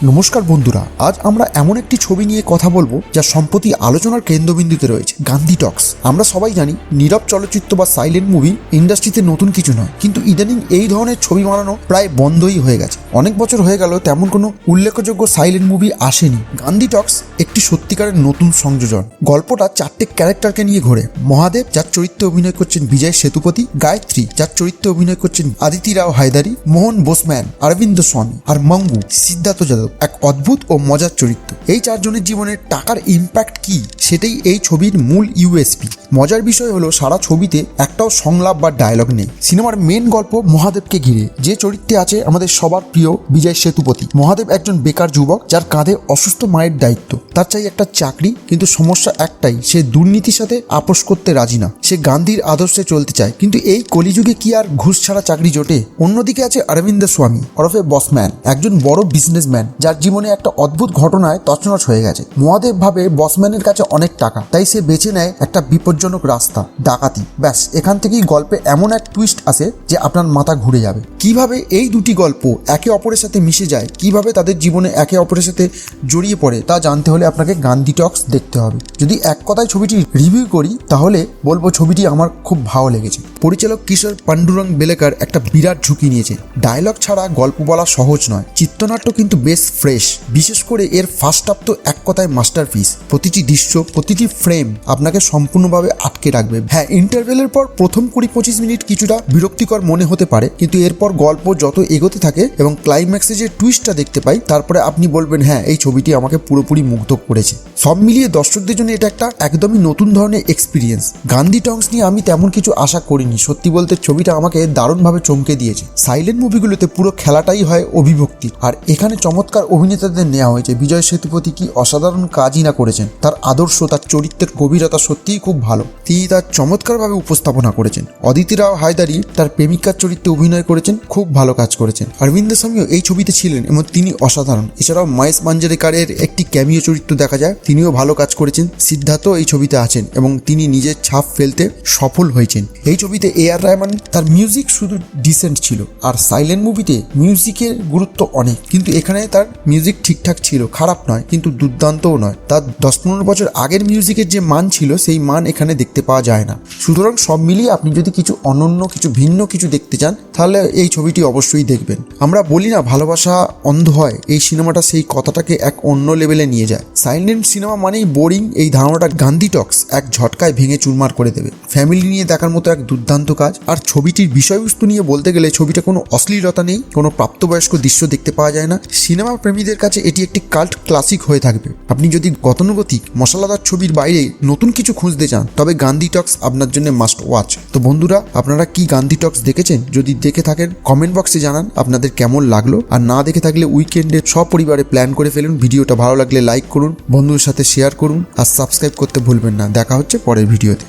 নমস্কার বন্ধুরা, আজ আমরা এমন একটি ছবি নিয়ে কথা বলবো যা সম্প্রতি আলোচনার কেন্দ্রবিন্দুতে রয়েছে, গান্ধী টক্স। আমরা সবাই জানি নীরব চলচ্চিত্র বা সাইলেন্ট মুভি ইন্ডাস্ট্রিতে নতুন কিছু নয়, কিন্তু ইদানিং এই ধরনের ছবি বানানো প্রায় বন্ধই হয়ে গেছে। অনেক বছর হয়ে গেল তেমন কোনো উল্লেখযোগ্য সাইলেন্ট মুভি আসেনি। গান্ধী টক্স একটি সত্যিকারের নতুন সংযোজন। গল্পটা চারটে ক্যারেক্টারকে নিয়ে ঘোরে। মহাদেব, যার চরিত্রে অভিনয় করছেন বিজয় সেতুপতি; গায়ত্রী, যার চরিত্রে অভিনয় করছেন আদিতি রাও হায়দারি; মোহন বোসম্যান, অরবিন্দ স্বামী; আর মঙ্গু, সিদ্ধার্থ যাদব। এক অদ্ভুত ও মজার চরিত্র। এই চারজনের জীবনে টাকার ইম্প্যাক্ট কি, সেটাই এই ছবির মূল ইউএসপি। মজার বিষয় হলো সারা ছবিতে একটাও সংলাপ বা ডায়লগ নেই। সিনেমার মেন গল্প মহাদেবকে ঘিরে। যে চরিত্রে আছে আমাদের সবার প্রিয় বিজয় সেতুপতি। মহাদেব একজন বেকার যুবক, যার কাঁধে অসুস্থ মায়ের দায়িত্ব। তার চাই একটা চাকরি, কিন্তু সমস্যা একটাই, সে দুর্নীতির সাথে আপোষ করতে রাজি না। সে গান্ধীর আদর্শে চলতে চায়, কিন্তু এই কলিযুগে কি আর ঘুষ ছাড়া চাকরি জোটে? অন্যদিকে আছে অরবিন্দ স্বামী ওরফে বসম্যান, একজন বড় বিজনেসম্যান যার জীবনে একটা অদ্ভুত ঘটনায় তছনছ হয়ে গেছে। মহাদেব ভাবে বসম্যানের কাছে অনেক টাকা, তাই সে বেছে নেয় একটা বিপজ্জনক রাস্তা, ডাকাতি। ব্যাস, এখান থেকেই গল্পে এমন এক টুইস্ট আসে যে আপনার মাথা ঘুরে যাবে। কিভাবে এই দুটি গল্প একে অপরের সাথে মিশে যায়, কিভাবে তাদের জীবনে একে অপরের সাথে জড়িয়ে পড়ে, তা জানতে হলে আপনাকে গান্ধী টক্স দেখতে হবে। যদি এক কথায় ছবিটি রিভিউ করি তাহলে বলবো ছবিটি আমার খুব ভালো লেগেছে। পরিচালক কিশোর পান্ডুরং বেলেকার একটা বিরাট ঝুঁকি নিয়েছে। ডায়লগ ছাড়া গল্প বলা সহজ নয়। চিত্রনাট্য কিন্তু বেশ ফ্রেশ। বিশেষ করে এর ফার্স্ট হাফ তো এক কথায় মাস্টারপিস। প্রতিটি দৃশ্য, প্রতিটি ফ্রেম আপনাকে সম্পূর্ণভাবে আটকে রাখবে। হ্যাঁ, ইন্টারভেলের পর প্রথম 20-25 মিনিট কিছুটা বিরক্তিকর মনে হতে পারে, কিন্তু এরপর গল্প যত এগোতে থাকে এবং ক্লাইম্যাক্সে যে টুইস্টটা দেখতে পাই, তারপরে আপনি বলবেন হ্যাঁ, এই ছবিটি আমাকে পুরোপুরি মুগ্ধ করেছে। সব মিলিয়ে দর্শকদের জন্য এটা একটা একদমই নতুন ধরনের এক্সপিরিয়েন্স। গান্ধী টক্স নিয়ে আমি তেমন কিছু আশা করিনি। সত্যি বলতে ছবিটা আমাকে দারুণভাবে চমকে দিয়েছে। সাইলেন্ট মুভিগুলোতে পুরো খেলাটাই হয় অভিভক্তি, আর এখানে চমৎকার অভিনেতাদের নেওয়া হয়েছে। বিজয় সেতুপতি কি অসাধারণ কাজই না করেছেন। তার আদর্শ, তার চরিত্রের গভীরতা সত্যিই খুব ভালো। তিনি তার চমৎকারভাবে উপস্থাপনা করেছেন। অদিতি রাও হায়দারি তার প্রেমিকার চরিত্রে অভিনয় করেছেন, খুব ভালো কাজ করেছেন। অরবিন্দ স্বামীও এই ছবিতে ছিলেন এবং তিনি অসাধারণ। এছাড়াও মহেশ মাঞ্জরেকারের একটি ক্যামিও চরিত্র দেখা যায়, তিনিও ভালো কাজ করেছেন। সিদ্ধার্থ এই ছবিতে আছেন এবং তিনি নিজের ছাপ ফেলতে সফল হয়েছেন। এই ছবিতে A.R. রহমান, তার মিউজিক শুধু ডিসেন্ট ছিল। আর সাইলেন্ট মুভিতে মিউজিকের গুরুত্ব অনেক, কিন্তু এখানে তার মিউজিক ঠিকঠাক ছিল, খারাপ নয় কিন্তু দুর্দান্তও নয়। তার 10-15 বছর আগের মিউজিকের যে মান ছিল, সেই মান এখানে দেখতে পাওয়া যায় না। সুতরাং সব মিলিয়ে আপনি যদি কিছু অনন্য, কিছু ভিন্ন কিছু দেখতে চান, তাহলে এই ছবিটি অবশ্যই দেখবেন। আমরা বলি না ভালোবাসা অন্ধ হয়, এই সিনেমাটা সেই কথাটাকে এক অন্য লেভেলে নিয়ে যায়। সাইলেন্ট সিনেমা মানেই বোরিং, এই ধারণাটা গান্ধী টক্স এক ঝটকায় ভেঙে চুরমার করে দেবে। ফ্যামিলি নিয়ে দেখার মতো এক দুর্দান্ত কাজ। আর ছবিটির বিষয়বস্তু নিয়ে বলতে গেলে ছবিটা কোনো অশ্লীলতা নেই, কোনো প্রাপ্তবয়স্ক দৃশ্য দেখতে পাওয়া যায় না। সিনেমা প্রেমীদের কাছে এটি একটি কাল্ট ক্লাসিক হয়ে থাকবে। আপনি যদি গতানুগতিক মশলাদার ছবির বাইরে নতুন কিছু খুঁজতে চান, তবে গান্ধী টক্স আপনার জন্য মাস্ট ওয়াচ। তো বন্ধুরা, আপনারা কি গান্ধী টক্স দেখেছেন? যদি দেখে থাকেন কমেন্ট বক্সে জানান আপনাদের কেমন লাগলো। আর না দেখে থাকলে উইকেন্ডে সপরিবারে প্ল্যান করে ফেলুন। ভিডিওটা ভালো লাগলে লাইক করুন, বন্ধুদের সাথে শেয়ার করুন, আর সাবস্ক্রাইব করতে ভুলবেন না। দেখা হচ্ছে পরের ভিডিওতে।